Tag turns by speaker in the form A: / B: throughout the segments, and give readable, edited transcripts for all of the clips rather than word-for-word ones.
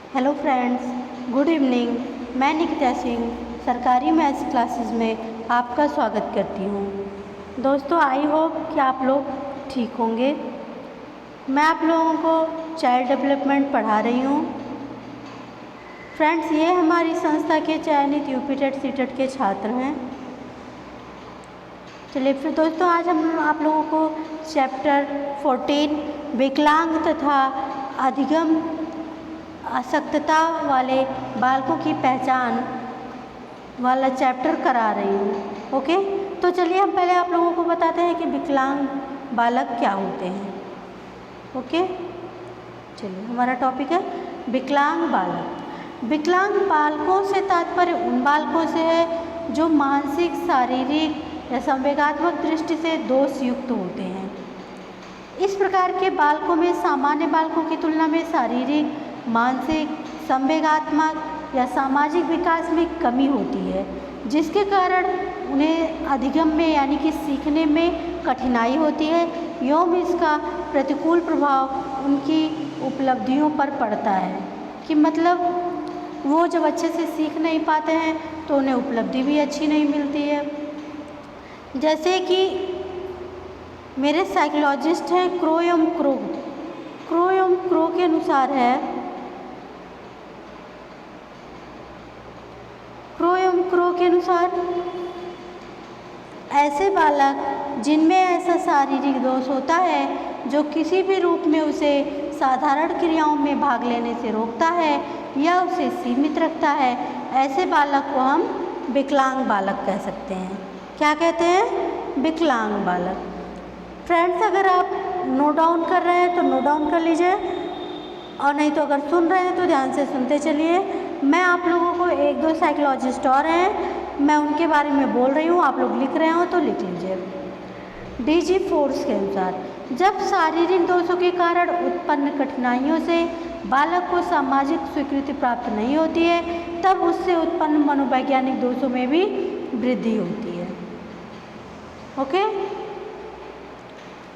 A: Hello friends, good evening. मैं निकिता सिंह सरकारी maths classes में आपका स्वागत करती हूँ। दोस्तों, आई होप कि आप लोग ठीक होंगे। मैं आप लोगों को चाइल्ड डेवलपमेंट पढ़ा रही हूँ। फ्रेंड्स, ये हमारी संस्था के चयनित यूपी टेट सीटेट के छात्र हैं। चलिए फिर दोस्तों, आज हम आप लोगों को चैप्टर 14 विकलांग तथा अधिगम अशक्तता वाले बालकों की पहचान वाला चैप्टर करा रही हूँ। ओके, तो चलिए हम पहले आप लोगों को बताते हैं कि विकलांग बालक क्या होते हैं। ओके, चलिए हमारा टॉपिक है विकलांग बालक। विकलांग बालकों से तात्पर्य उन बालकों से है जो मानसिक, शारीरिक या संवेगात्मक दृष्टि से दोष युक्त होते हैं। इस प्रकार के बालकों में सामान्य बालकों की तुलना में शारीरिक, मानसिक, संवेगात्मक या सामाजिक विकास में कमी होती है, जिसके कारण उन्हें अधिगम में यानी कि सीखने में कठिनाई होती है एवं इसका प्रतिकूल प्रभाव उनकी उपलब्धियों पर पड़ता है। कि मतलब वो जब अच्छे से सीख नहीं पाते हैं तो उन्हें उपलब्धि भी अच्छी नहीं मिलती है। जैसे कि मेरे साइकोलॉजिस्ट हैं क्रो एवं क्रो के अनुसार है, क्रो के अनुसार ऐसे बालक जिनमें ऐसा शारीरिक दोष होता है जो किसी भी रूप में उसे साधारण क्रियाओं में भाग लेने से रोकता है या उसे सीमित रखता है, ऐसे बालक को हम विकलांग बालक कह सकते हैं। क्या कहते हैं? विकलांग बालक। फ्रेंड्स, अगर आप नोट डाउन कर रहे हैं तो नोट डाउन कर लीजिए, और नहीं तो अगर सुन रहे हैं तो ध्यान से सुनते चलिए। मैं आप लोगों को एक दो साइकोलॉजिस्ट और हैं, मैं उनके बारे में बोल रही हूँ, आप लोग लिख रहे हो तो लिख लीजिए। डीजी फोर्स के अनुसार जब शारीरिक दोषों के कारण उत्पन्न कठिनाइयों से बालक को सामाजिक स्वीकृति प्राप्त नहीं होती है, तब उससे उत्पन्न मनोवैज्ञानिक दोषों में भी वृद्धि होती है। ओके,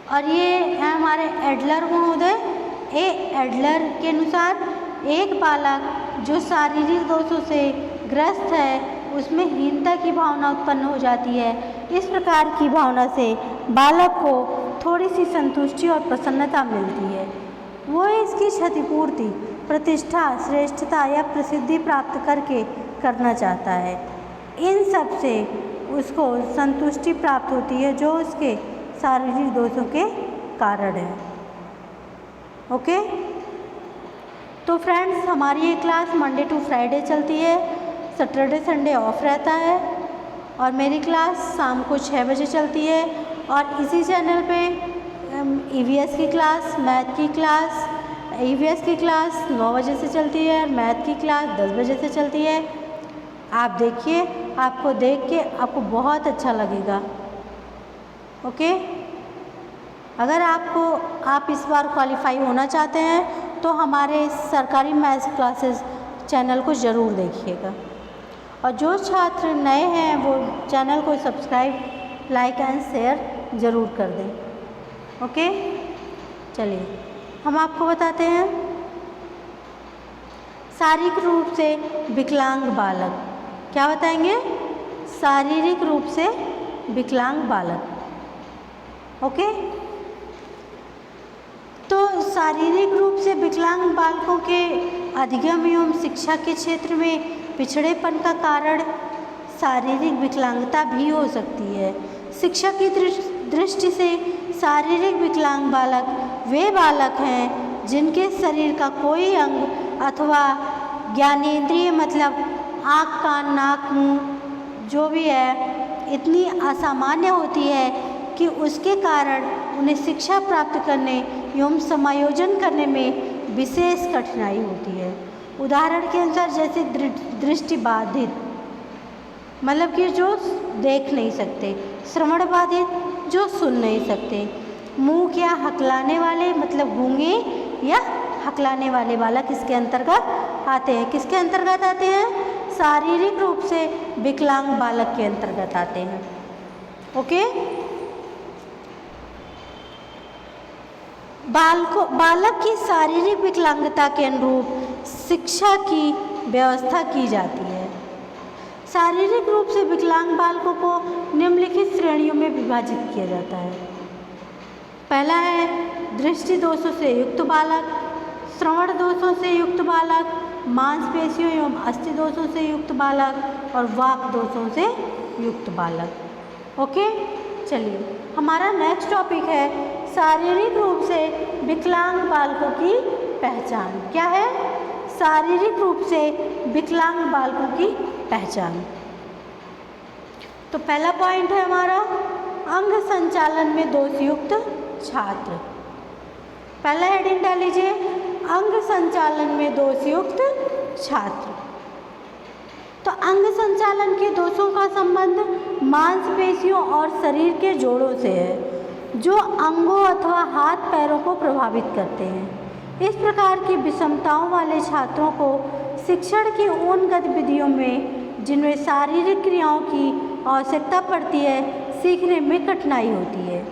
A: और ये है हमारे एडलर महोदय। एडलर के अनुसार एक बालक जो शारीरिक दोषों से ग्रस्त है उसमें हीनता की भावना उत्पन्न हो जाती है। इस प्रकार की भावना से बालक को थोड़ी सी संतुष्टि और प्रसन्नता मिलती है। वो इसकी क्षतिपूर्ति, प्रतिष्ठा, श्रेष्ठता या प्रसिद्धि प्राप्त करके करना चाहता है। इन सब से उसको संतुष्टि प्राप्त होती है जो उसके शारीरिक दोषों के कारण है। ओके, तो फ्रेंड्स, हमारी ये क्लास मंडे टू फ्राइडे चलती है, सैटरडे संडे ऑफ रहता है, और मेरी क्लास शाम को 6 बजे चलती है। और इसी चैनल पे ईवीएस की क्लास, मैथ की क्लास, ईवीएस की क्लास 9 बजे से चलती है और मैथ की क्लास 10 बजे से चलती है। आप देखिए, आपको देख के आपको बहुत अच्छा लगेगा। ओके, अगर आप इस बार क्वालिफाई होना चाहते हैं तो हमारे सरकारी मैथ्स क्लासेस चैनल को ज़रूर देखिएगा, और जो छात्र नए हैं वो चैनल को सब्सक्राइब, लाइक एंड शेयर ज़रूर कर दें। ओके, चलिए हम आपको बताते हैं शारीरिक रूप से विकलांग बालक। क्या बताएंगे? शारीरिक रूप से विकलांग बालक। ओके, तो शारीरिक रूप से विकलांग बालकों के अधिगम एवं शिक्षा के क्षेत्र में पिछड़ेपन का कारण शारीरिक विकलांगता भी हो सकती है। शिक्षा की दृष्टि से शारीरिक विकलांग बालक वे बालक हैं जिनके शरीर का कोई अंग अथवा ज्ञानेंद्रिय मतलब आँख, कान, नाक, मुँह जो भी है इतनी असामान्य होती है कि उसके कारण उन्हें शिक्षा प्राप्त करने एवं समायोजन करने में विशेष कठिनाई होती है। उदाहरण के अनुसार जैसे दृष्टि बाधित मतलब कि जो देख नहीं सकते, श्रवण बाधित जो सुन नहीं सकते, मुँह या हकलाने वाले मतलब गूंगे या हकलाने वाले बालक इसके अंतर्गत आते हैं। किसके अंतर्गत आते हैं? शारीरिक रूप से विकलांग बालक के अंतर्गत आते हैं। ओके, बालक की शारीरिक विकलांगता के अनुरूप शिक्षा की व्यवस्था की जाती है। शारीरिक रूप से विकलांग बालकों को निम्नलिखित श्रेणियों में विभाजित किया जाता है। पहला है दृष्टि दोषों से युक्त बालक, श्रवण दोषों से युक्त बालक, मांसपेशियों एवं अस्थि दोषों से युक्त बालक और वाक दोषों से युक्त बालक। ओके, चलिए हमारा नेक्स्ट टॉपिक है शारीरिक रूप से विकलांग बालकों की पहचान। क्या है? शारीरिक रूप से विकलांग बालकों की पहचान। तो पहला पॉइंट है हमारा अंग संचालन में दोषयुक्त छात्र। पहला हेडिंग डाल लीजिए, अंग संचालन में दोषयुक्त छात्र। तो अंग संचालन के दोषों का संबंध मांसपेशियों और शरीर के जोड़ों से है, जो अंगों अथवा हाथ पैरों को प्रभावित करते हैं। इस प्रकार की विषमताओं वाले छात्रों को शिक्षण की उन गतिविधियों में जिनमें शारीरिक क्रियाओं की आवश्यकता पड़ती है, सीखने में कठिनाई होती है।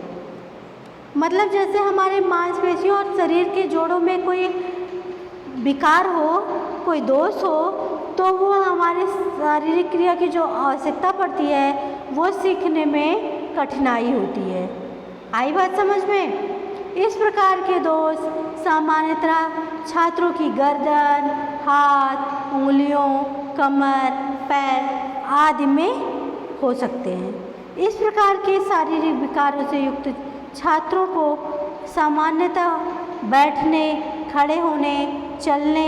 A: मतलब जैसे हमारे मांसपेशियों और शरीर के जोड़ों में कोई विकार हो, कोई दोष हो, तो वो हमारे शारीरिक क्रिया की जो आवश्यकता पड़ती है वो सीखने में कठिनाई होती है। आई बात समझ में? इस प्रकार के दोष सामान्यतः छात्रों की गर्दन, हाथ, उंगलियों, कमर, पैर आदि में हो सकते हैं। इस प्रकार के शारीरिक विकारों से युक्त छात्रों को सामान्यतः बैठने, खड़े होने, चलने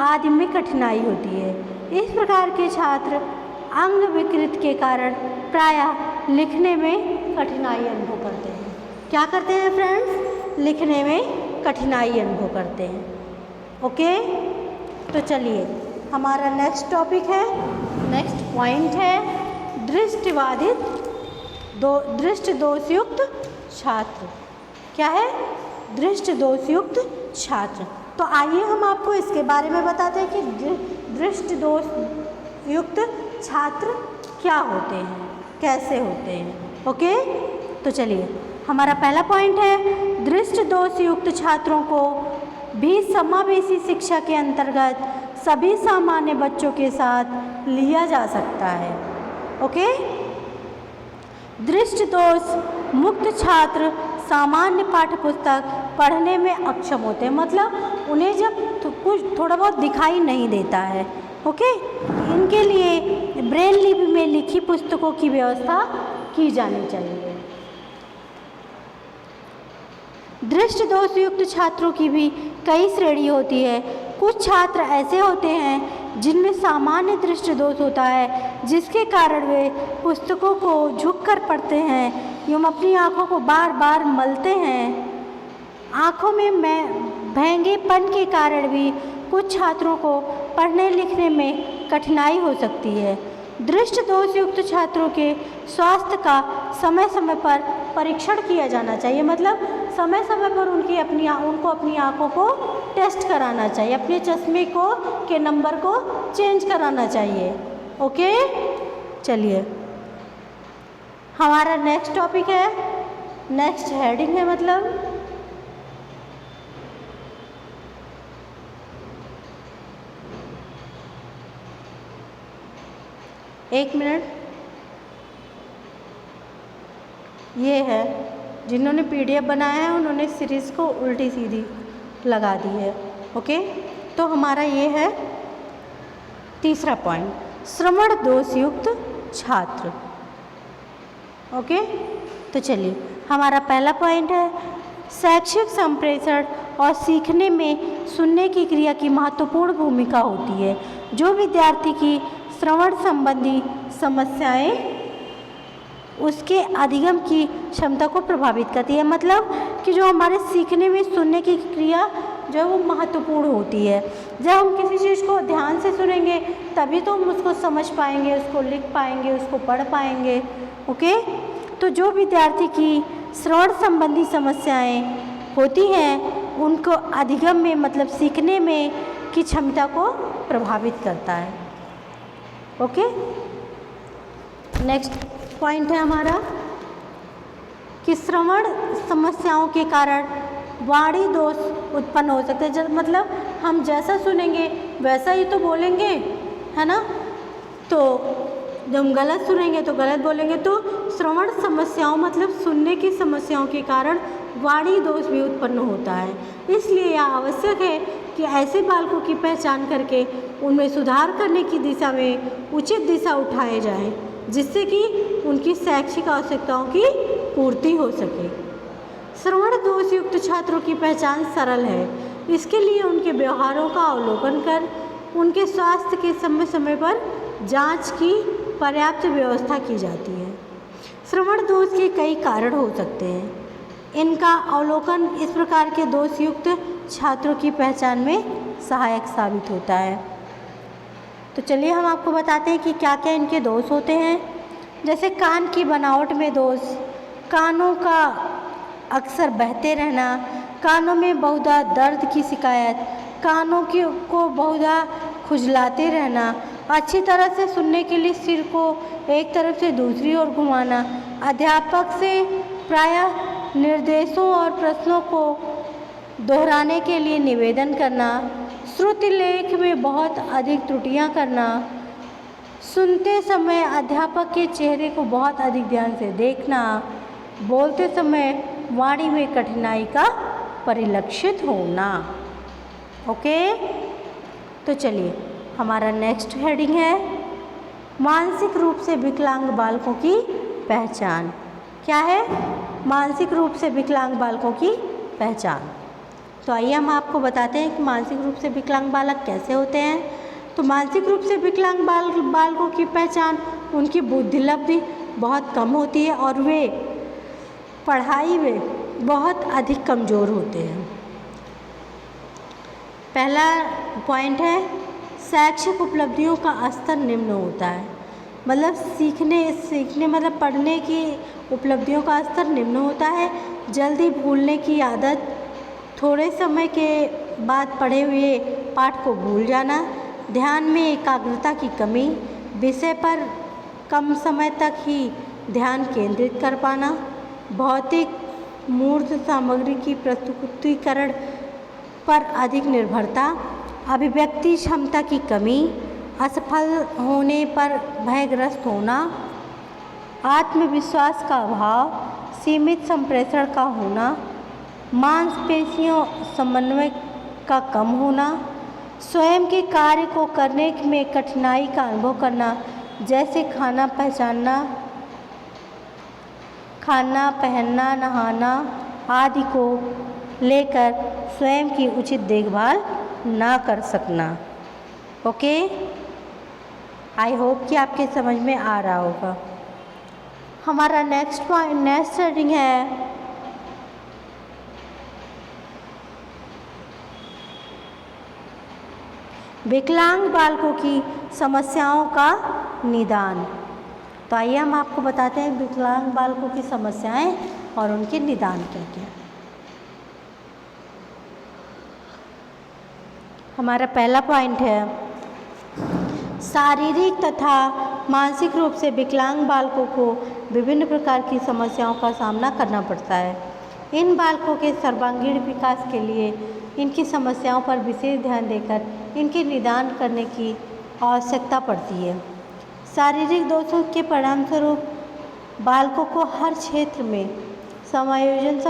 A: आदि में कठिनाई होती है। इस प्रकार के छात्र अंग विकृत के कारण प्रायः लिखने में कठिनाई अनुभव करते हैं। क्या करते हैं फ्रेंड्स? लिखने में कठिनाई अनुभव करते हैं। ओके, तो चलिए हमारा नेक्स्ट टॉपिक है, नेक्स्ट पॉइंट है दृष्टि दोषयुक्त छात्र। क्या है? दृष्टि दोषयुक्त छात्र। तो आइए हम आपको इसके बारे में बताते हैं कि दृष्टि दोष युक्त छात्र क्या होते हैं, कैसे होते हैं। ओके, तो चलिए हमारा पहला पॉइंट है दृष्टि दोष युक्त छात्रों को भी समावेशी शिक्षा के अंतर्गत सभी सामान्य बच्चों के साथ लिया जा सकता है। ओके, दृष्टि दोष मुक्त छात्र सामान्य पाठ्यपुस्तक पढ़ने में अक्षम होते हैं। मतलब उन्हें जब कुछ थोड़ा बहुत दिखाई नहीं देता है, ओके, इनके लिए ब्रेल लिपि में लिखी पुस्तकों की व्यवस्था की जानी चाहिए। दृष्टि दोष युक्त छात्रों की भी कई श्रेणी होती है। कुछ छात्र ऐसे होते हैं जिनमें सामान्य दृष्टि दोष होता है, जिसके कारण वे पुस्तकों को झुककर पढ़ते हैं एवं अपनी आँखों को बार बार मलते हैं। आँखों में भेंगेपन के कारण भी कुछ छात्रों को पढ़ने लिखने में कठिनाई हो सकती है। दृष्टि दोष युक्त छात्रों के स्वास्थ्य का समय समय पर परीक्षण किया जाना चाहिए। मतलब समय समय पर उनको अपनी आँखों को टेस्ट कराना चाहिए, अपने चश्मे के नंबर को चेंज कराना चाहिए। ओके, चलिए हमारा नेक्स्ट टॉपिक है, नेक्स्ट हेडिंग है मतलब एक मिनट, ये है जिन्होंने PDF बनाया है उन्होंने सीरीज़ को उल्टी सीधी लगा दी है। ओके, तो हमारा ये है तीसरा पॉइंट, श्रवण दोष युक्त छात्र। ओके, तो चलिए हमारा पहला पॉइंट है शैक्षिक संप्रेषण और सीखने में सुनने की क्रिया की महत्वपूर्ण भूमिका होती है, जो विद्यार्थी की श्रवण संबंधी समस्याएं उसके अधिगम की क्षमता को प्रभावित करती है। मतलब कि जो हमारे सीखने में सुनने की क्रिया जो है वो महत्वपूर्ण होती है। जब हम किसी चीज़ को ध्यान से सुनेंगे तभी तो हम उसको समझ पाएंगे, उसको लिख पाएंगे, उसको पढ़ पाएंगे। ओके, तो जो विद्यार्थी की श्रवण संबंधी समस्याएं होती हैं उनको अधिगम में मतलब सीखने में की क्षमता को प्रभावित करता है। ओके, नेक्स्ट पॉइंट है हमारा कि श्रवण समस्याओं के कारण वाणी दोष उत्पन्न हो सकते हैं। मतलब हम जैसा सुनेंगे वैसा ही तो बोलेंगे, है ना। तो जब हम गलत सुनेंगे तो गलत बोलेंगे। तो श्रवण समस्याओं मतलब सुनने की समस्याओं के कारण वाणी दोष भी उत्पन्न होता है। इसलिए यह आवश्यक है कि ऐसे बालकों की पहचान करके उनमें सुधार करने की दिशा में उचित दिशा उठाए जाए, जिससे कि उनकी शैक्षिक आवश्यकताओं की पूर्ति हो सके। श्रवण दोष युक्त छात्रों की पहचान सरल है। इसके लिए उनके व्यवहारों का अवलोकन कर उनके स्वास्थ्य के समय समय पर जांच की पर्याप्त व्यवस्था की जाती है। श्रवण दोष के कई कारण हो सकते हैं। इनका अवलोकन इस प्रकार के दोष युक्त छात्रों की पहचान में सहायक साबित होता है। तो चलिए हम आपको बताते हैं कि क्या क्या इनके दोष होते हैं। जैसे कान की बनावट में दोष, कानों का अक्सर बहते रहना, कानों में बहुधा दर्द की शिकायत, कानों को बहुधा खुजलाते रहना, अच्छी तरह से सुनने के लिए सिर को एक तरफ से दूसरी ओर घुमाना, अध्यापक से प्रायः निर्देशों और प्रश्नों को दोहराने के लिए निवेदन करना, श्रुति लेख में बहुत अधिक त्रुटियां करना, सुनते समय अध्यापक के चेहरे को बहुत अधिक ध्यान से देखना, बोलते समय वाणी में कठिनाई का परिलक्षित होना। ओके, तो चलिए हमारा नेक्स्ट हेडिंग है मानसिक रूप से विकलांग बालकों की पहचान। क्या है? मानसिक रूप से विकलांग बालकों की पहचान। तो आइए हम आपको बताते हैं कि मानसिक रूप से विकलांग बालक कैसे होते हैं। तो मानसिक रूप से विकलांग बालकों की पहचान, उनकी बुद्धि लब्धि बहुत कम होती है और वे पढ़ाई में बहुत अधिक कमज़ोर होते हैं। पहला पॉइंट है शैक्षिक उपलब्धियों का स्तर निम्न होता है। मतलब सीखने मतलब पढ़ने की उपलब्धियों का स्तर निम्न होता है। जल्दी भूलने की आदत, थोड़े समय के बाद पढ़े हुए पाठ को भूल जाना, ध्यान में एकाग्रता की कमी, विषय पर कम समय तक ही ध्यान केंद्रित कर पाना, भौतिक मूर्त सामग्री की प्रस्तुतीकरण पर अधिक निर्भरता, अभिव्यक्ति क्षमता की कमी, असफल होने पर भयग्रस्त होना, आत्मविश्वास का अभाव, सीमित संप्रेषण का होना, मांसपेशियों समन्वय का कम होना, स्वयं के कार्य को करने में कठिनाई का अनुभव करना, जैसे खाना पहनना, नहाना आदि को लेकर स्वयं की उचित देखभाल ना कर सकना। ओके, आई होप कि आपके समझ में आ रहा होगा। हमारा नेक्स्ट हेडिंग है विकलांग बालकों की समस्याओं का निदान। तो आइए हम आपको बताते हैं विकलांग बालकों की समस्याएं और उनके निदान क्या क्या। हमारा पहला पॉइंट है शारीरिक तथा मानसिक रूप से विकलांग बालकों को विभिन्न प्रकार की समस्याओं का सामना करना पड़ता है। इन बालकों के सर्वांगीण विकास के लिए इनकी समस्याओं पर विशेष ध्यान देकर इनके निदान करने की आवश्यकता पड़ती है। शारीरिक दोषों के परिणामस्वरूप बालकों को हर क्षेत्र में समायोजन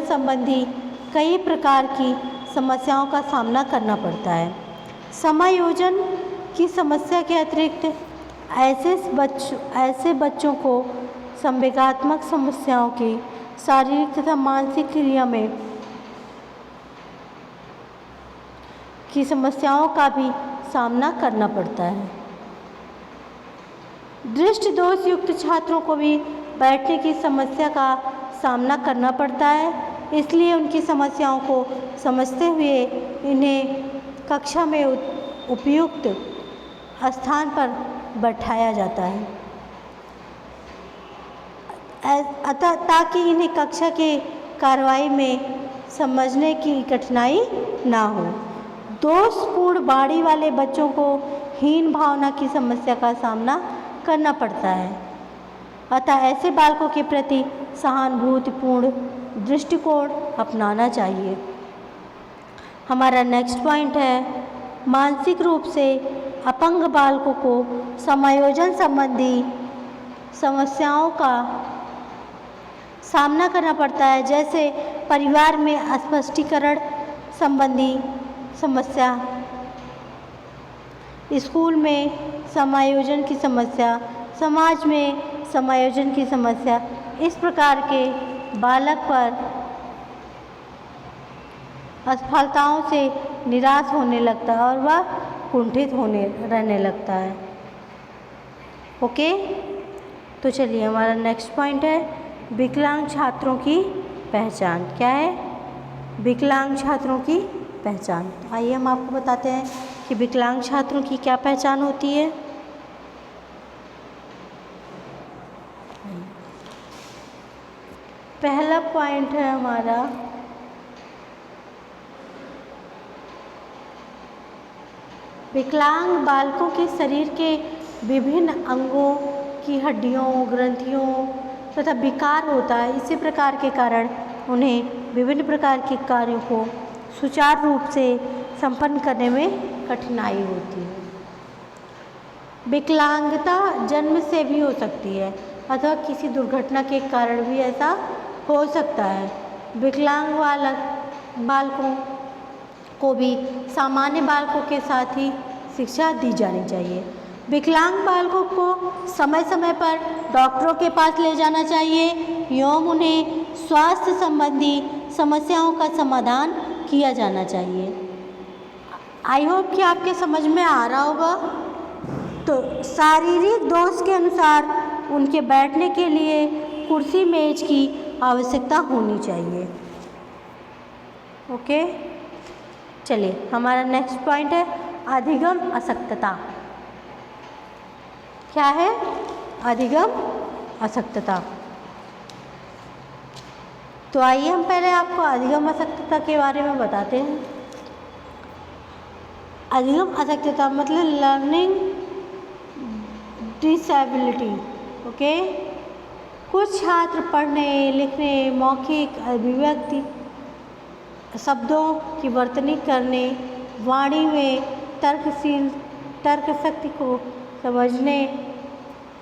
A: संबंधी कई प्रकार की समस्याओं का सामना करना पड़ता है। समायोजन की समस्या के अतिरिक्त ऐसे बच्चों को संवेगात्मक समस्याओं की शारीरिक तथा मानसिक क्रिया में की समस्याओं का भी सामना करना पड़ता है। दृष्टि दोष युक्त छात्रों को भी बैठने की समस्या का सामना करना पड़ता है। इसलिए उनकी समस्याओं को समझते हुए इन्हें कक्षा में उपयुक्त स्थान पर बैठाया जाता है ताकि इन्हें कक्षा के कार्रवाई में समझने की कठिनाई ना हो। दोषपूर्ण वाणी वाले बच्चों को हीन भावना की समस्या का सामना करना पड़ता है। अतः ऐसे बालकों के प्रति सहानुभूतिपूर्ण दृष्टिकोण अपनाना चाहिए। हमारा नेक्स्ट पॉइंट है मानसिक रूप से अपंग बालकों को समायोजन संबंधी समस्याओं का सामना करना पड़ता है, जैसे परिवार में अस्पष्टीकरण संबंधी समस्या, स्कूल में समायोजन की समस्या, समाज में समायोजन की समस्या। इस प्रकार के बालक पर असफलताओं से निराश होने लगता है और वह कुंठित रहने लगता है। ओके, तो चलिए हमारा नेक्स्ट पॉइंट है विकलांग छात्रों की पहचान। क्या है? विकलांग छात्रों की पहचान। आइए हम आपको बताते हैं कि विकलांग छात्रों की क्या पहचान होती है। पहला पॉइंट है हमारा विकलांग बालकों के शरीर के विभिन्न अंगों की हड्डियों, ग्रंथियों तथा विकार होता है। इसी प्रकार के कारण उन्हें विभिन्न प्रकार के कार्यों को सुचारू रूप से संपन्न करने में कठिनाई होती है। विकलांगता जन्म से भी हो सकती है अथवा किसी दुर्घटना के कारण भी ऐसा हो सकता है। विकलांग बालकों को भी सामान्य बालकों के साथ ही शिक्षा दी जानी चाहिए। विकलांग बालकों को समय समय पर डॉक्टरों के पास ले जाना चाहिए एवं उन्हें स्वास्थ्य संबंधी समस्याओं का समाधान किया जाना चाहिए। आई होप कि आपके समझ में आ रहा होगा। तो शारीरिक दोष के अनुसार उनके बैठने के लिए कुर्सी मेज की आवश्यकता होनी चाहिए। ओके, चलिए हमारा नेक्स्ट पॉइंट है अधिगम अशक्तता। क्या है? अधिगम अशक्तता। तो आइए हम पहले आपको अधिगम अशक्तता के बारे में बताते हैं। अधिगम अशक्तता मतलब लर्निंग डिसेबिलिटी। ओके, कुछ छात्र पढ़ने, लिखने, मौखिक अभिव्यक्ति, शब्दों की वर्तनी करने, वाणी में तर्क शक्ति को समझने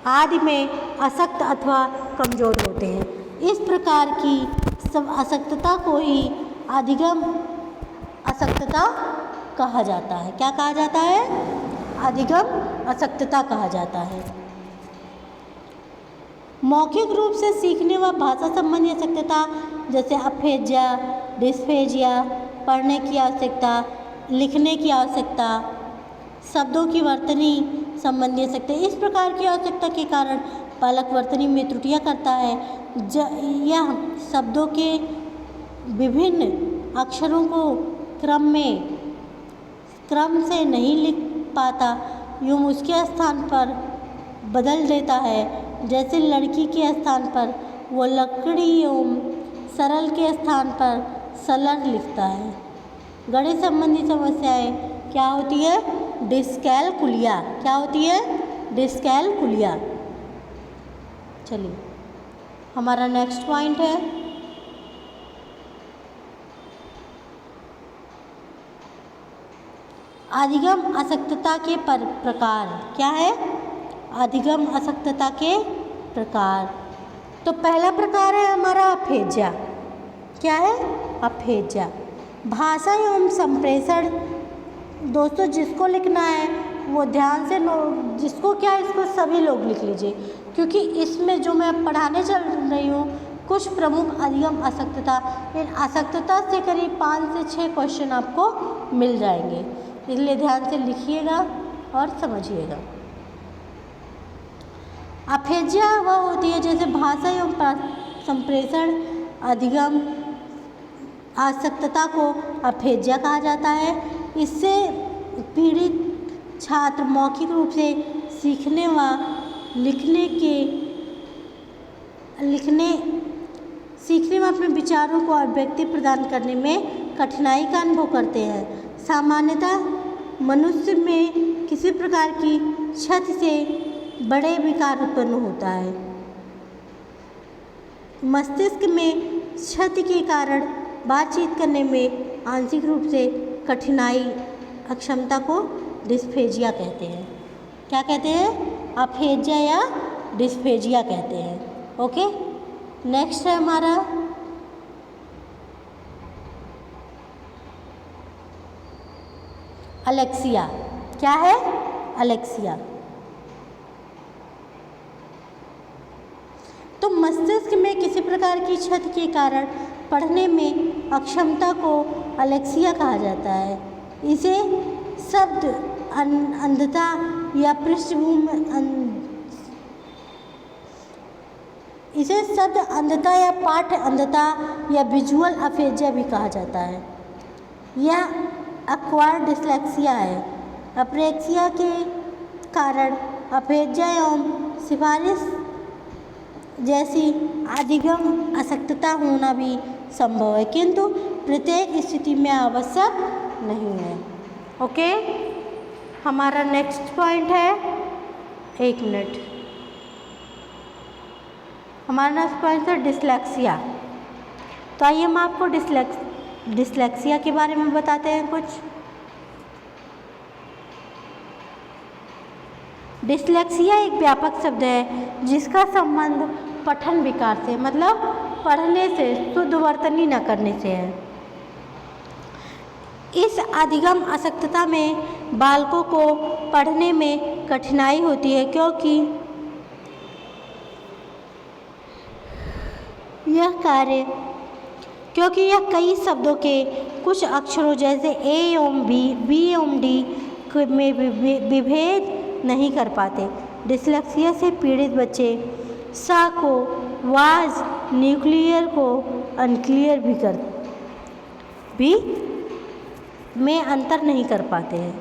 A: आदि में अशक्त अथवा कमज़ोर होते हैं। इस प्रकार की सब अशक्तता को ही अधिगम अशक्तता कहा जाता है। क्या कहा जाता है? अधिगम अशक्तता कहा जाता है। मौखिक रूप से सीखने व भाषा संबंधी अशक्तता जैसे अफेजिया, डिस्फेजिया, पढ़ने की आवश्यकता, लिखने की आवश्यकता, शब्दों की वर्तनी संबंधी अशक्तता। इस प्रकार की आवश्यकता के कारण बालक वर्तनी में त्रुटियां करता है। यह शब्दों के विभिन्न अक्षरों को क्रम से नहीं लिख पाता यूँ उसके स्थान पर बदल देता है। जैसे लड़की के स्थान पर वो लकड़ी एवं सरल के स्थान पर सलर लिखता है। गणित संबंधी समस्याएं क्या होती है? डिस्कैलकुलिया। क्या होती है? डिस्कैलकुलिया। चलिए हमारा नेक्स्ट पॉइंट है अधिगम अशक्तता के प्रकार। क्या है? अधिगम अशक्तता के प्रकार। तो पहला प्रकार है हमारा अफेजिया। क्या है? अफेजिया। भाषा एवं संप्रेषण। दोस्तों जिसको लिखना है वो ध्यान से जिसको क्या है इसको सभी लोग लिख लीजिए, क्योंकि इसमें जो मैं पढ़ाने चल रही हूँ कुछ प्रमुख अधिगम अशक्तता, इन अशक्तता से करीब 5 से 6 क्वेश्चन आपको मिल जाएंगे, इसलिए ध्यान से लिखिएगा और समझिएगा। अफेजिया वह होती है जैसे भाषा एवं संप्रेषण अधिगम अशक्तता को अफेजिया कहा जाता है। इससे पीड़ित छात्र मौखिक रूप से सीखने व सीखने में अपने विचारों को अभिव्यक्ति प्रदान करने में कठिनाई का अनुभव करते हैं। सामान्यतः मनुष्य में किसी प्रकार की क्षति से बड़े विकार उत्पन्न होता है। मस्तिष्क में क्षति के कारण बातचीत करने में आंशिक रूप से कठिनाई, अक्षमता को डिस्फेजिया कहते हैं। क्या कहते हैं? अफेजिया या डिस्फेजिया कहते हैं। ओके, नेक्स्ट है हमारा अलेक्सिया। क्या है? अलेक्सिया। तो मस्तिष्क में किसी प्रकार की क्षति के कारण पढ़ने में अक्षमता को अलेक्सिया कहा जाता है। इसे शब्द अंधता या पृष्ठभूमि इसे शब्द अंधता या पाठ अंधता या विजुअल अफेजिया भी कहा जाता है। यह एक्वायर्ड डिस्लेक्सिया है। अप्रेक्सिया के कारण अफेजिया एवं सिफारिश जैसी अधिगम अशक्तता होना भी संभव है, किंतु प्रत्येक स्थिति में आवश्यक नहीं है। ओके, हमारा नेक्स्ट पॉइंट है, एक मिनट, हमारा नेक्स्ट पॉइंट है डिस्लेक्सिया। तो आइए हम आपको डिस्लेक्सिया के बारे में बताते हैं कुछ। डिस्लेक्सिया एक व्यापक शब्द है जिसका संबंध पठन विकार से, मतलब पढ़ने से, शुद्ध वर्तनी न करने से है। इस अधिगम अशक्तता में बालकों को पढ़ने में कठिनाई होती है क्योंकि यह कई शब्दों के कुछ अक्षरों जैसे ए एवं बी एवं डी में विभेद नहीं कर पाते। डिस्लेक्सिया से पीड़ित बच्चे सा को वाज, न्यूक्लियर को अनक्लियर भी में अंतर नहीं कर पाते हैं।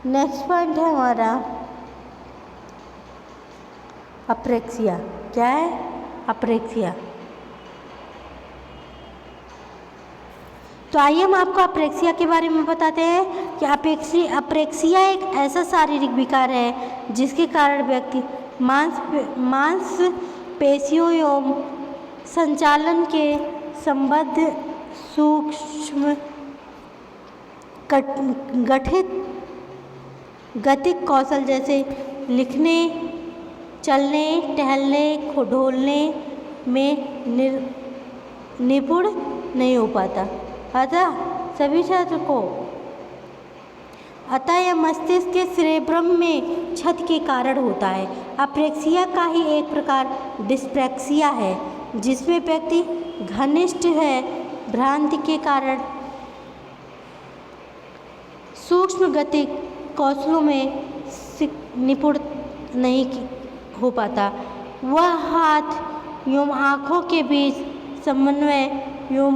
A: नेक्स्ट पॉइंट है हमारा अप्रेक्सिया। क्या है? अप्रेक्सिया। तो आइए हम आपको अप्रेक्सिया के बारे में बताते हैं कि अप्रेक्सिया एक ऐसा शारीरिक विकार है जिसके कारण व्यक्ति मांसपेशियों एवं संचालन के संबद्ध सूक्ष्म गतिक कौशल जैसे लिखने, चलने, टहलने, ढोलने में निपुण नहीं हो पाता। अतः यह मस्तिष्क के सेरेब्रम में क्षति के कारण होता है। अप्रेक्सिया का ही एक प्रकार डिस्प्रैक्सिया है जिसमें व्यक्ति घनिष्ठ है भ्रांति के कारण सूक्ष्म गतिक कौशलों में निपुण नहीं हो पाता। वह हाथ एवं आँखों के बीच समन्वय एवं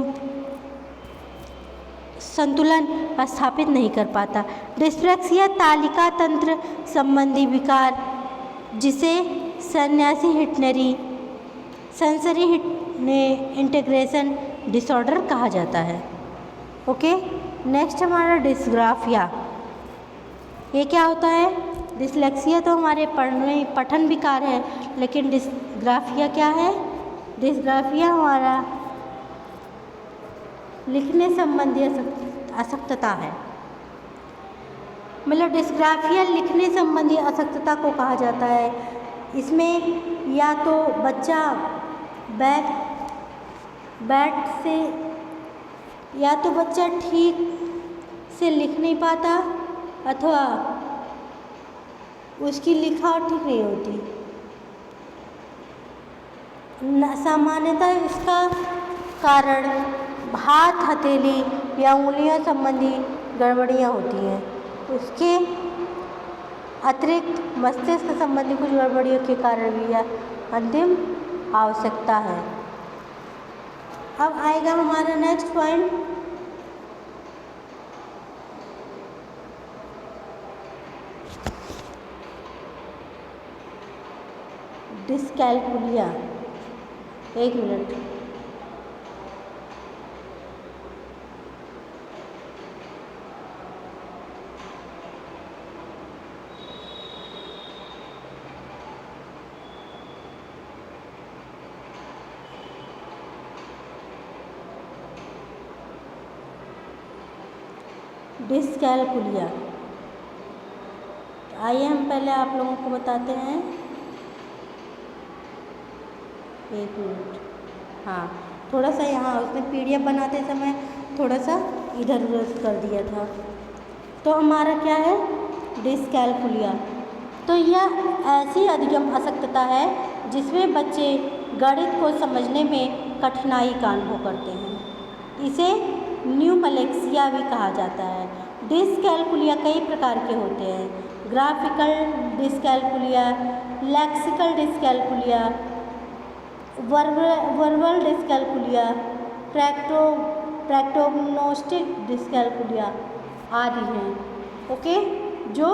A: संतुलन स्थापित नहीं कर पाता। डिस्प्रैक्सिया तालिका तंत्र संबंधी विकार जिसे सेंसरी इंटीग्रेशन डिसऑर्डर कहा जाता है। ओके, नेक्स्ट हमारा डिस्ग्राफिया। ये क्या होता है? डिस्लेक्सिया तो हमारे पठन विकार है, लेकिन डिस्ग्राफिया क्या है? डिस्ग्राफिया हमारा लिखने संबंधी अशक्तता है। मतलब डिस्ग्राफिया लिखने संबंधी अशक्तता को कहा जाता है। इसमें या तो बच्चा ठीक से लिख नहीं पाता अथवा उसकी लिखावट ठीक नहीं होती। सामान्यतः इसका कारण हाथ, हथेली या उंगलियों संबंधी गड़बड़ियाँ होती हैं। उसके अतिरिक्त मस्तिष्क संबंधी कुछ गड़बड़ियों के कारण भी यह अंतिम आवश्यकता है। अब आएगा हमारा नेक्स्ट पॉइंट, डिस्कैल्कुलिया। एक मिनट, डिस्कैलकुलिया। आइए हम पहले आप लोगों को बताते हैं। एक मिनट, हाँ, थोड़ा सा यहाँ उसने PDF बनाते समय थोड़ा सा इधर उधर कर दिया था। तो हमारा क्या है, डिस्कैलकुलिया। तो यह ऐसी अधिगम अशक्तता है जिसमें बच्चे गणित को समझने में कठिनाई का अनुभव करते हैं। इसे न्यूमलेक्सिया भी कहा जाता है। डिस्कैलकुलिया कई प्रकार के होते हैं। Graphical dyscalculia, lexical dyscalculia, verbal dyscalculia, practognostic dyscalculia आदि हैं। ओके, जो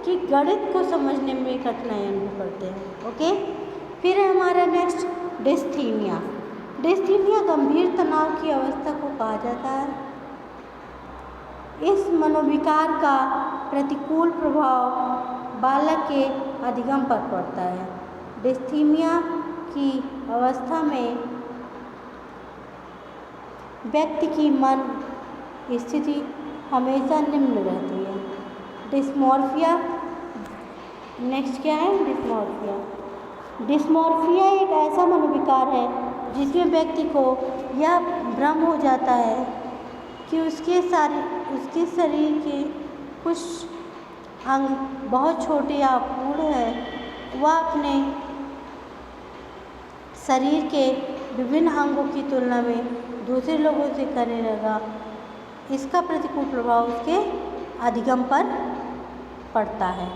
A: कि गणित को समझने में कठिनाई अनुभव करते हैं। ओके, फिर है हमारा नेक्स्ट डिस्थीमिया। डिस्थीमिया गंभीर तनाव की अवस्था को कहा जाता है। इस मनोविकार का प्रतिकूल प्रभाव बालक के अधिगम पर पड़ता है। डिस्थीमिया की अवस्था में व्यक्ति की मन स्थिति हमेशा निम्न रहती है। डिस्मॉर्फिया, नेक्स्ट क्या है, डिस्मॉर्फिया। डिस्मॉर्फिया एक ऐसा मनोविकार है जिसमें व्यक्ति को यह भ्रम हो जाता है कि उसके शरीर के कुछ अंग बहुत छोटे या अपूर्ण है। वह अपने शरीर के विभिन्न अंगों की तुलना में दूसरे लोगों से करने लगा। इसका प्रतिकूल प्रभाव उसके अधिगम पर पड़ता है।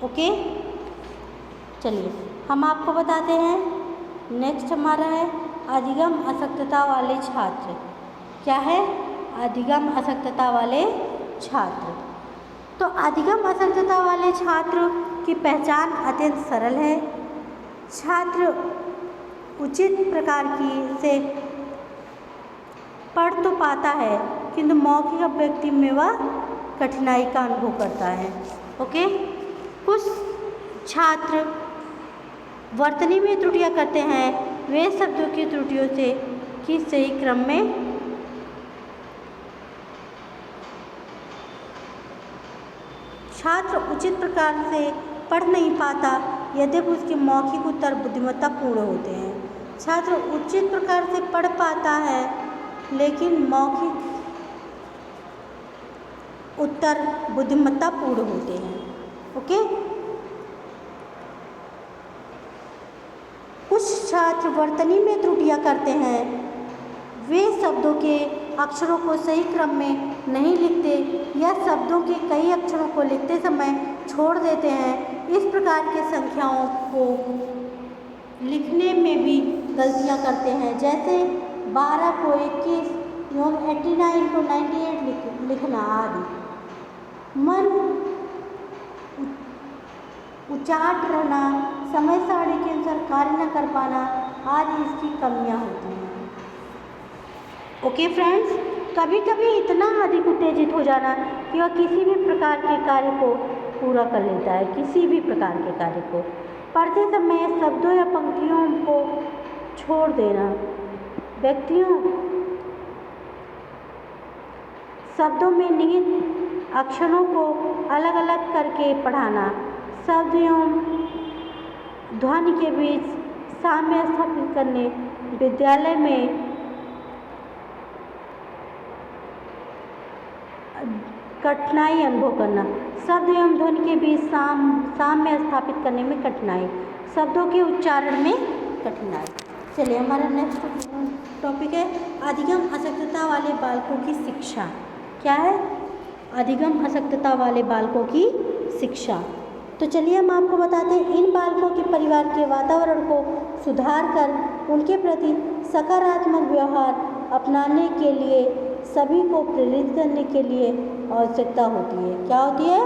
A: ओके, चलिए हम आपको बताते हैं। नेक्स्ट हमारा है अधिगम अशक्तता वाले छात्र। क्या है, अधिगम अशक्तता वाले छात्र। तो अधिगम अशक्तता वाले छात्र की पहचान अत्यंत सरल है। छात्र उचित प्रकार की से पढ़ तो पाता है किंतु मौखिक अभिव्यक्ति में वह कठिनाई का अनुभव करता है। ओके, कुछ छात्र वर्तनी में त्रुटियां करते हैं। वे शब्दों की त्रुटियों से कि सही क्रम में छात्र उचित प्रकार से पढ़ नहीं पाता यद्यपि उसके मौखिक उत्तर बुद्धिमत्ता पूर्ण होते हैं। छात्र उचित प्रकार से पढ़ पाता है लेकिन मौखिक उत्तर बुद्धिमत्ता पूर्ण होते हैं। ओके, कुछ छात्र वर्तनी में त्रुटियां करते हैं। वे शब्दों के अक्षरों को सही क्रम में नहीं लिखते या शब्दों के कई अक्षरों को लिखते समय छोड़ देते हैं। इस प्रकार के संख्याओं को लिखने में भी गलतियां करते हैं, जैसे 12 को 21 एवं 89 को 98 लिखना आदि। मन उचाट रहना, समय सारणी के अनुसार कार्य न कर पाना आदि इसकी कमियां होती हैं। ओके फ्रेंड्स, कभी कभी इतना अधिक उत्तेजित हो जाना कि वह किसी भी प्रकार के कार्य को पूरा कर लेता है। किसी भी प्रकार के कार्य को पढ़ते समय शब्दों या पंक्तियों को छोड़ देना, व्यक्तियों शब्दों में निहित अक्षरों को अलग अलग करके पढ़ाना, शब्द एवं ध्वनि के बीच साम्य स्थापित करने, विद्यालय में कठिनाई अनुभव करना। शब्द एवं ध्वनि के बीच साम्य स्थापित करने में कठिनाई, शब्दों के उच्चारण में कठिनाई। चलिए हमारा नेक्स्ट टॉपिक है अधिगम अशक्तता वाले बालकों की शिक्षा। क्या है, अधिगम अशक्तता वाले बालकों की शिक्षा। तो चलिए हम आपको बताते हैं इन बालकों के परिवार के वातावरण को सुधार कर उनके प्रति सकारात्मक व्यवहार अपनाने के लिए सभी को प्रेरित करने के लिए आवश्यकता होती है। क्या होती है,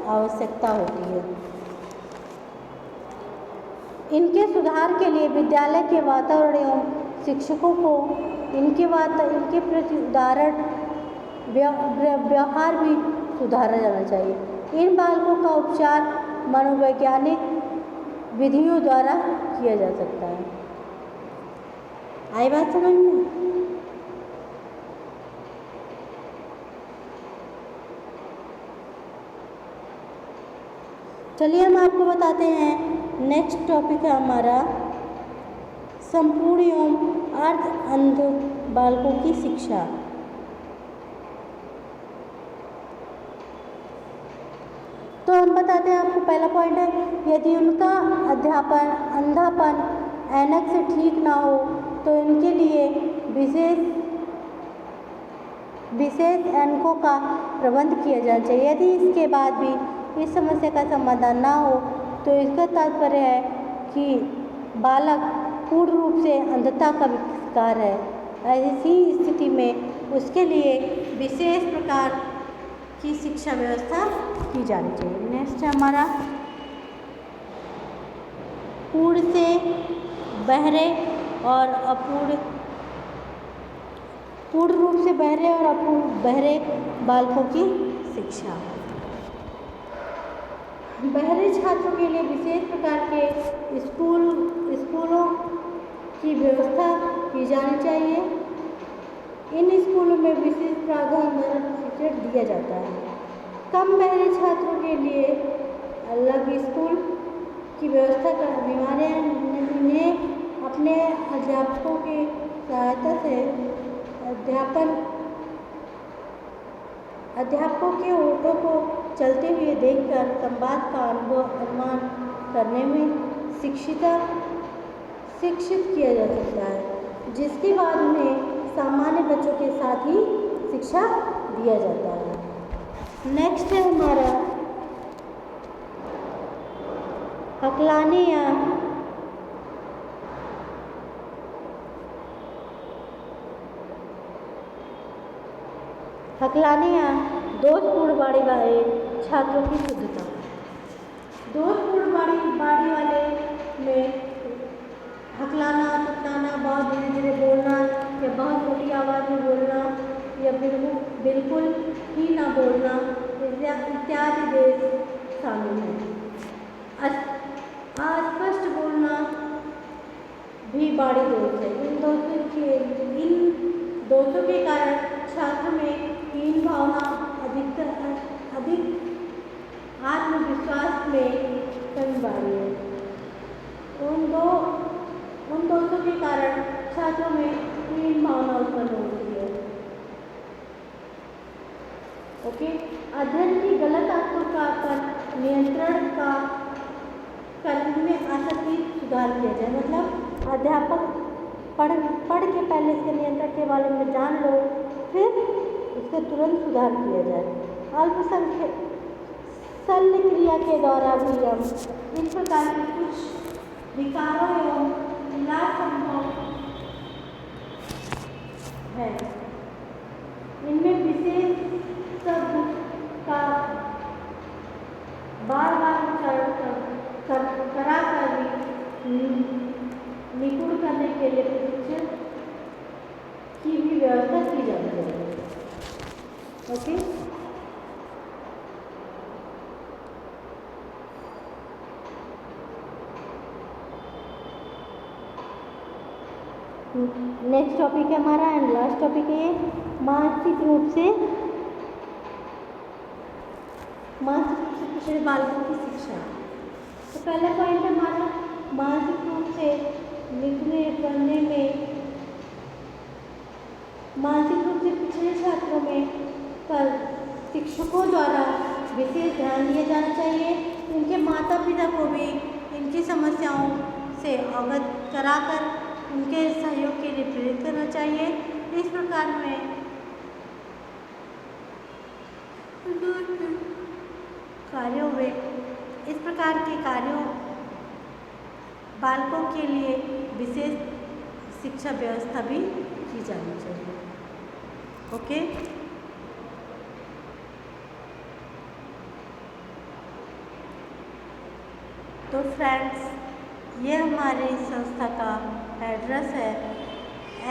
A: आवश्यकता होती है। इनके सुधार के लिए विद्यालय के वातावरण एवं शिक्षकों को इनके प्रति उदाहरण व्यवहार भी सुधारा जाना चाहिए। इन बालकों का उपचार मनोवैज्ञानिक विधियों द्वारा किया जा सकता है। आई बात समझ में? चलिए हम आपको बताते हैं। नेक्स्ट टॉपिक है हमारा संपूर्ण एवं अर्ध अंध बालकों की शिक्षा। तो हम बताते हैं आपको, पहला पॉइंट है, यदि उनका अध्यापन अंधापन ऐनक से ठीक ना हो तो इनके लिए विशेष ऐनकों का प्रबंध किया जाना चाहिए। यदि इसके बाद भी इस समस्या का समाधान ना हो तो इसका तात्पर्य है कि बालक पूर्ण रूप से अंधता का शिकार है। ऐसी स्थिति में उसके लिए विशेष प्रकार की शिक्षा व्यवस्था की जानी चाहिए। नेक्स्ट है हमारा पूर्ण से बहरे और अपूर्ण, पूर्ण रूप से बहरे और अपूर्ण बहरे बालकों की शिक्षा। बहरे छात्रों के लिए विशेष प्रकार के स्कूलों की व्यवस्था की जानी चाहिए। इन स्कूलों में विशेष प्रावधान शिक्षण दिया जाता है। कम बहरे छात्रों के लिए अलग स्कूल की व्यवस्था का अनिवार्य है। इन्हें अपने अध्यापकों की सहायता से अध्यापकों के ओटों को चलते हुए देखकर संवाद का अनुमान करने में शिक्षित किया जा सकता है, जिसके बाद उन्हें सामान्य बच्चों के साथ ही शिक्षा दिया जाता है। नेक्स्ट है हमारा हकलाने या दोषपूर्ण बाड़ी वाले छात्रों की शुद्धता। दोषपूर्ण बाड़ी वाले में हकलाना, सतलाना, बहुत धीरे धीरे बोलना या बहुत छोटी आवाज़ में बोलना या बिल्कुल ही ना बोलना इत्यादि दोष शामिल हैं। अस्पष्ट बोलना भी बाड़ी दोष है। इन दोषों के कारण छात्र में हीन भावना, अधिक आत्मविश्वास में कमी बारी है। उन दोषों के कारण छात्रों में हीन भावना उत्पन्न होती है। ओके, अध्ययन की गलत आदतों पर नियंत्रण करने में आसक्ति सुधार किया जाए। मतलब अध्यापक पढ़ के पहले इसके नियंत्रण के बारे में जान लो, फिर इसका तुरंत सुधार किया जाए। अल्पसंख्यक शल्य क्रिया के द्वारा भी हम इस प्रकार के कुछ विकारों एवं इलाज संभव है। इनमें विशेष शब्द का बार उच्चारण कराकर भी निपुण करने के लिए प्रशिक्षण की भी व्यवस्था की जाती है। ओके, नेक्स्ट टॉपिक है हमारा एंड लास्ट टॉपिक है मानसिक रूप से पिछड़े बालकों की शिक्षा। तो पहला पॉइंट है हमारा मानसिक रूप से लिखने पढ़ने में मानसिक रूप से पिछड़े छात्रों में पर शिक्षकों द्वारा विशेष ध्यान दिया जाना चाहिए। इनके माता पिता को भी इनकी समस्याओं से अवगत कराकर उनके सहयोग के लिए प्रेरित करना चाहिए। इस प्रकार में इस प्रकार के कार्यों बालकों के लिए विशेष शिक्षा व्यवस्था भी की जानी चाहिए। ओके, तो फ्रेंड्स, ये हमारी संस्था का एड्रेस है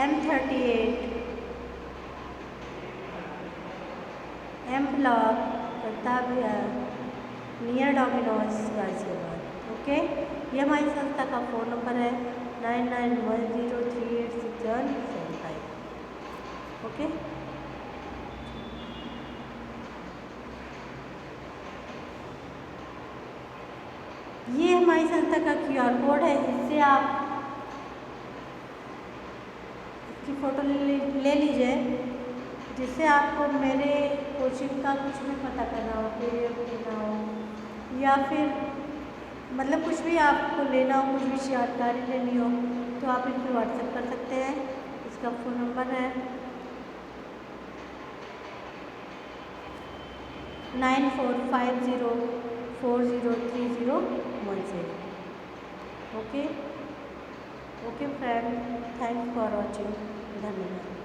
A: M38 M block near Domino's Ghaziabad. Okay, ये हमारी संस्था का फ़ोन नंबर है 9910386775। ओके, हमारी संस्था का QR कोड है, इससे आप इसकी फ़ोटो ले लीजिए, जिससे आपको मेरे कोचिंग का कुछ भी पता करना हो, PDF लेना हो या फिर मतलब कुछ भी आपको लेना हो, कुछ भी जानकारी लेनी हो तो आप इन पर व्हाट्सएप कर सकते हैं। इसका फ़ोन नंबर है 9450403017। Okay friend, thanks for watching. धन्यवाद।